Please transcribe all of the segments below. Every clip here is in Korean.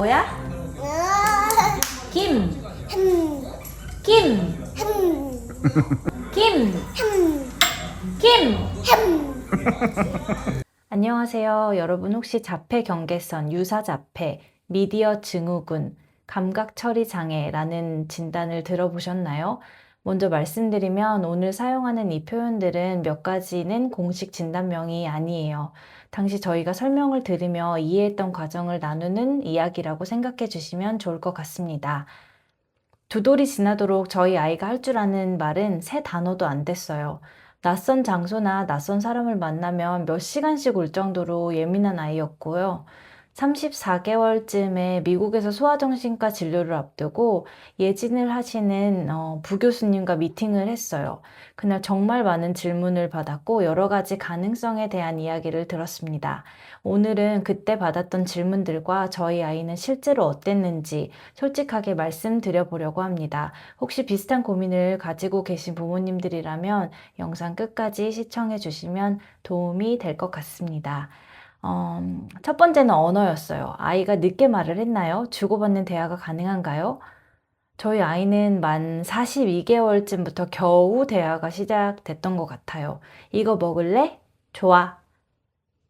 뭐야? 김, 김, 김, 김. 안녕하세요. 여러분 혹시 자폐 경계선, 유사 자폐, 미디어 증후군, 감각 처리 장애라는 진단을 들어보셨나요? 먼저 말씀드리면 오늘 사용하는 이 표현들은 몇 가지는 공식 진단명이 아니에요. 당시 저희가 설명을 들으며 이해했던 과정을 나누는 이야기라고 생각해 주시면 좋을 것 같습니다. 두 돌이 지나도록 저희 아이가 할 줄 아는 말은 세 단어도 안 됐어요. 낯선 장소나 낯선 사람을 만나면 몇 시간씩 울 정도로 예민한 아이였고요. 34개월쯤에 미국에서 소아정신과 진료를 앞두고 예진을 하시는 부교수님과 미팅을 했어요. 그날 정말 많은 질문을 받았고 여러 가지 가능성에 대한 이야기를 들었습니다. 오늘은 그때 받았던 질문들과 저희 아이는 실제로 어땠는지 솔직하게 말씀드려 보려고 합니다. 혹시 비슷한 고민을 가지고 계신 부모님들이라면 영상 끝까지 시청해 주시면 도움이 될 것 같습니다. 첫 번째는 언어였어요. 아이가 늦게 말을 했나요? 주고받는 대화가 가능한가요? 저희 아이는 만 42개월쯤부터 겨우 대화가 시작됐던 것 같아요. 이거 먹을래? 좋아.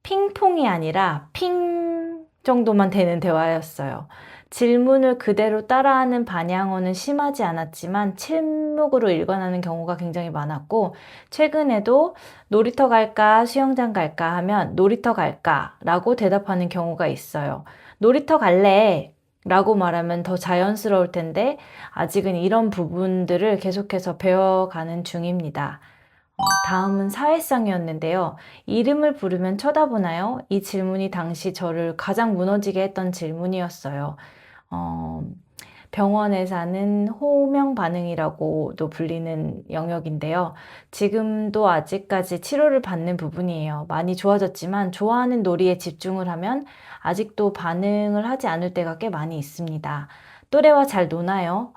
핑퐁이 아니라 핑 정도만 되는 대화였어요. 질문을 그대로 따라하는 반향어는 심하지 않았지만 침묵으로 일관하는 경우가 굉장히 많았고, 최근에도 놀이터 갈까, 수영장 갈까 하면 놀이터 갈까 라고 대답하는 경우가 있어요. 놀이터 갈래 라고 말하면 더 자연스러울 텐데 아직은 이런 부분들을 계속해서 배워가는 중입니다. 다음은 사회성이었는데요. 이름을 부르면 쳐다보나요? 이 질문이 당시 저를 가장 무너지게 했던 질문이었어요. 어, 병원에서 하는 호명 반응이라고도 불리는 영역인데요. 지금도 아직까지 치료를 받는 부분이에요. 많이 좋아졌지만 좋아하는 놀이에 집중을 하면 아직도 반응을 하지 않을 때가 꽤 많이 있습니다. 또래와 잘 노나요?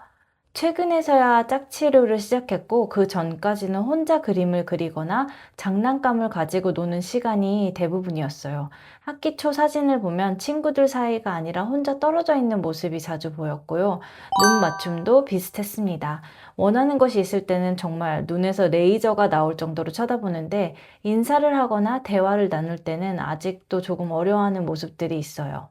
최근에서야 짝치료를 시작했고 그 전까지는 혼자 그림을 그리거나 장난감을 가지고 노는 시간이 대부분이었어요. 학기 초 사진을 보면 친구들 사이가 아니라 혼자 떨어져 있는 모습이 자주 보였고요. 눈 맞춤도 비슷했습니다. 원하는 것이 있을 때는 정말 눈에서 레이저가 나올 정도로 쳐다보는데 인사를 하거나 대화를 나눌 때는 아직도 조금 어려워하는 모습들이 있어요.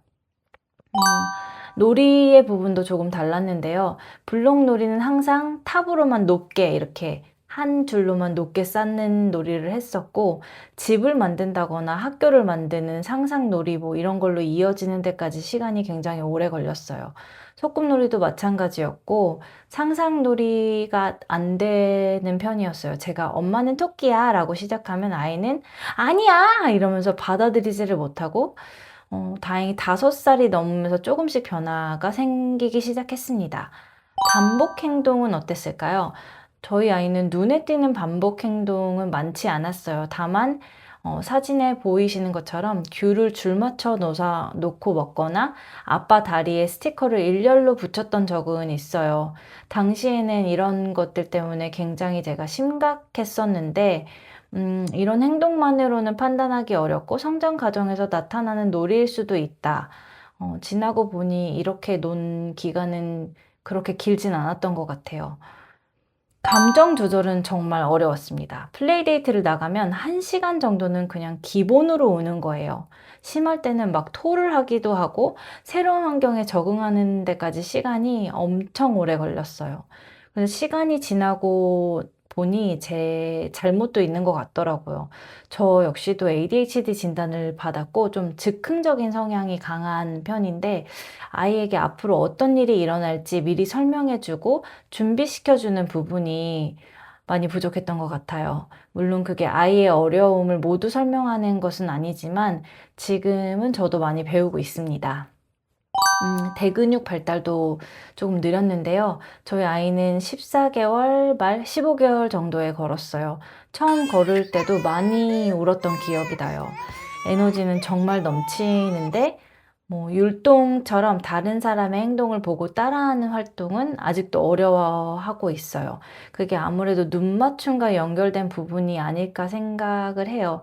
놀이의 부분도 조금 달랐는데요. 블록놀이는 항상 탑으로만 높게 이렇게 한 줄로만 높게 쌓는 놀이를 했었고, 집을 만든다거나 학교를 만드는 상상놀이 뭐 이런 걸로 이어지는 데까지 시간이 굉장히 오래 걸렸어요. 소꿉놀이도 마찬가지였고 상상놀이가 안 되는 편이었어요. 제가 엄마는 토끼야 라고 시작하면 아이는 아니야 이러면서 받아들이지를 못하고 다행히 5살이 넘으면서 조금씩 변화가 생기기 시작했습니다. 반복 행동은 어땠을까요? 저희 아이는 눈에 띄는 반복 행동은 많지 않았어요. 다만 사진에 보이시는 것처럼 귤을 줄 맞춰 놓고 먹거나 아빠 다리에 스티커를 일렬로 붙였던 적은 있어요. 당시에는 이런 것들 때문에 굉장히 제가 심각했었는데 이런 행동만으로는 판단하기 어렵고 성장 과정에서 나타나는 놀이일 수도 있다. 지나고 보니 이렇게 논 기간은 그렇게 길진 않았던 것 같아요. 감정 조절은 정말 어려웠습니다. 플레이데이트를 나가면 1시간 정도는 그냥 기본으로 오는 거예요. 심할 때는 막 토를 하기도 하고 새로운 환경에 적응하는 데까지 시간이 엄청 오래 걸렸어요. 그래서 시간이 지나고 보니 제 잘못도 있는 것 같더라고요. 저 역시도 ADHD 진단을 받았고 좀 즉흥적인 성향이 강한 편인데 아이에게 앞으로 어떤 일이 일어날지 미리 설명해주고 준비시켜주는 부분이 많이 부족했던 것 같아요. 물론 그게 아이의 어려움을 모두 설명하는 것은 아니지만 지금은 저도 많이 배우고 있습니다. 대근육 발달도 조금 느렸는데요. 저희 아이는 14개월 말 15개월 정도에 걸었어요. 처음 걸을 때도 많이 울었던 기억이 나요. 에너지는 정말 넘치는데 율동처럼 다른 사람의 행동을 보고 따라하는 활동은 아직도 어려워하고 있어요. 그게 아무래도 눈 맞춤과 연결된 부분이 아닐까 생각을 해요.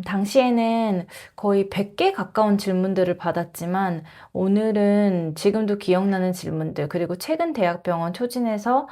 당시에는 거의 100개 가까운 질문들을 받았지만 오늘은 지금도 기억나는 질문들, 그리고 최근 대학병원 초진에서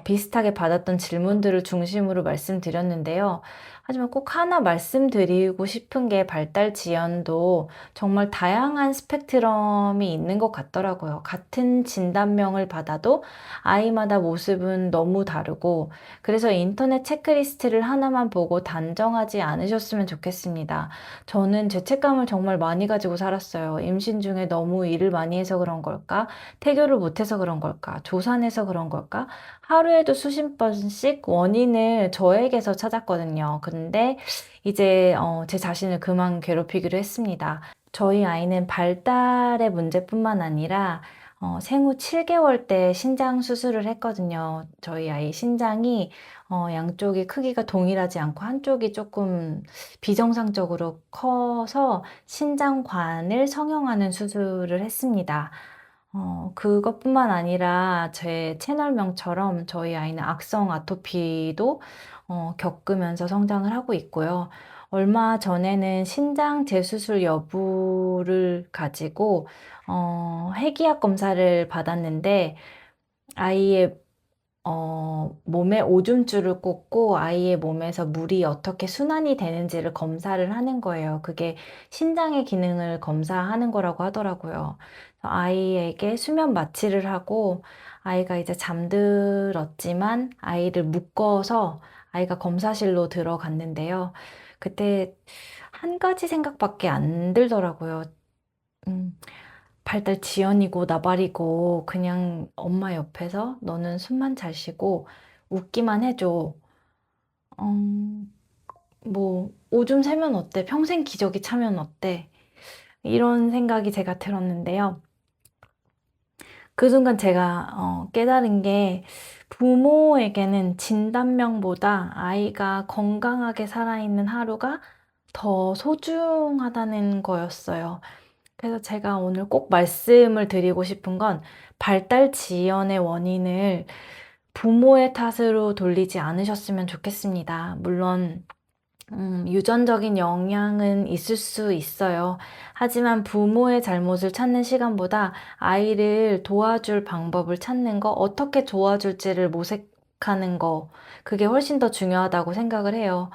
비슷하게 받았던 질문들을 중심으로 말씀드렸는데요. 하지만 꼭 하나 말씀드리고 싶은 게 발달 지연도 정말 다양한 스펙트럼이 있는 것 같더라고요. 같은 진단명을 받아도 아이마다 모습은 너무 다르고, 그래서 인터넷 체크리스트를 하나만 보고 단정하지 않으셨으면 좋겠습니다. 저는 죄책감을 정말 많이 가지고 살았어요. 임신 중에 너무 일을 많이 해서 그런 걸까? 태교를 못해서 그런 걸까? 조산해서 그런 걸까? 하루에도 수십 번씩 원인을 저에게서 찾았거든요. 근데 이제 제 자신을 그만 괴롭히기로 했습니다. 저희 아이는 발달의 문제뿐만 아니라 생후 7개월 때 신장 수술을 했거든요. 저희 아이 신장이 양쪽이 크기가 동일하지 않고 한쪽이 조금 비정상적으로 커서 신장관을 성형하는 수술을 했습니다. 그것뿐만 아니라 제 채널명처럼 저희 아이는 악성 아토피도 겪으면서 성장을 하고 있고요. 얼마 전에는 신장 재수술 여부를 가지고 해기학 검사를 받았는데 아이의 몸에 오줌줄을 꽂고 아이의 몸에서 물이 어떻게 순환이 되는지를 검사를 하는 거예요. 그게 신장의 기능을 검사하는 거라고 하더라고요. 아이에게 수면 마취를 하고 아이가 이제 잠들었지만 아이를 묶어서 아이가 검사실로 들어갔는데요. 그때 한 가지 생각밖에 안 들더라고요. 음, 발달 지연이고 나발이고 그냥 엄마 옆에서 너는 숨만 잘 쉬고 웃기만 해줘. 뭐 오줌 새면 어때? 평생 기저귀 차면 어때? 이런 생각이 제가 들었는데요. 그 순간 제가 깨달은 게 부모에게는 진단명보다 아이가 건강하게 살아있는 하루가 더 소중하다는 거였어요. 그래서 제가 오늘 꼭 말씀을 드리고 싶은 건 발달 지연의 원인을 부모의 탓으로 돌리지 않으셨으면 좋겠습니다. 물론 유전적인 영향은 있을 수 있어요. 하지만 부모의 잘못을 찾는 시간보다 아이를 도와줄 방법을 찾는 거, 어떻게 도와줄지를 모색하는 거, 그게 훨씬 더 중요하다고 생각을 해요.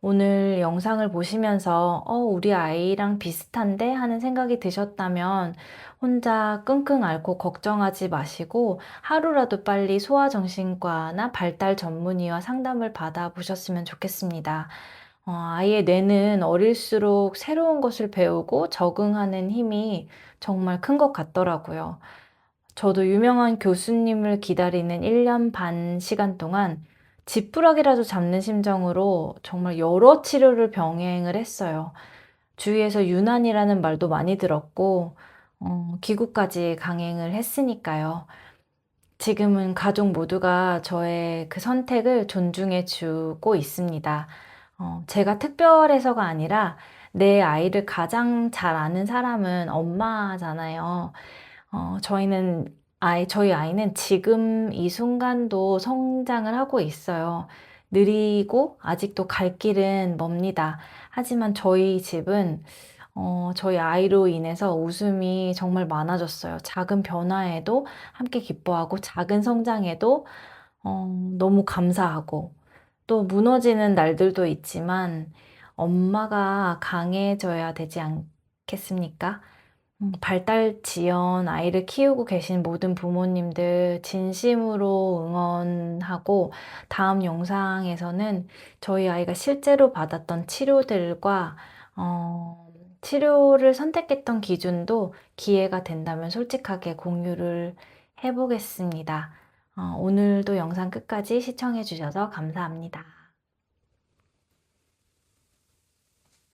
오늘 영상을 보시면서, 우리 아이랑 비슷한데? 하는 생각이 드셨다면, 혼자 끙끙 앓고 걱정하지 마시고, 하루라도 빨리 소아정신과나 발달 전문의와 상담을 받아보셨으면 좋겠습니다. 아이의 뇌는 어릴수록 새로운 것을 배우고 적응하는 힘이 정말 큰 것 같더라고요. 저도 유명한 교수님을 기다리는 1년 반 시간 동안 지푸라기라도 잡는 심정으로 정말 여러 치료를 병행을 했어요. 주위에서 유난이라는 말도 많이 들었고, 기구까지 강행을 했으니까요. 지금은 가족 모두가 저의 그 선택을 존중해 주고 있습니다. 제가 특별해서가 아니라 내 아이를 가장 잘 아는 사람은 엄마잖아요. 저희 아이는 지금 이 순간도 성장을 하고 있어요. 느리고 아직도 갈 길은 멉니다. 하지만 저희 집은 저희 아이로 인해서 웃음이 정말 많아졌어요. 작은 변화에도 함께 기뻐하고 작은 성장에도 너무 감사하고 또 무너지는 날들도 있지만 엄마가 강해져야 되지 않겠습니까? 발달 지연 아이를 키우고 계신 모든 부모님들 진심으로 응원하고 다음 영상에서는 저희 아이가 실제로 받았던 치료들과 치료를 선택했던 기준도 기회가 된다면 솔직하게 공유를 해보겠습니다. 오늘도 영상 끝까지 시청해 주셔서 감사합니다.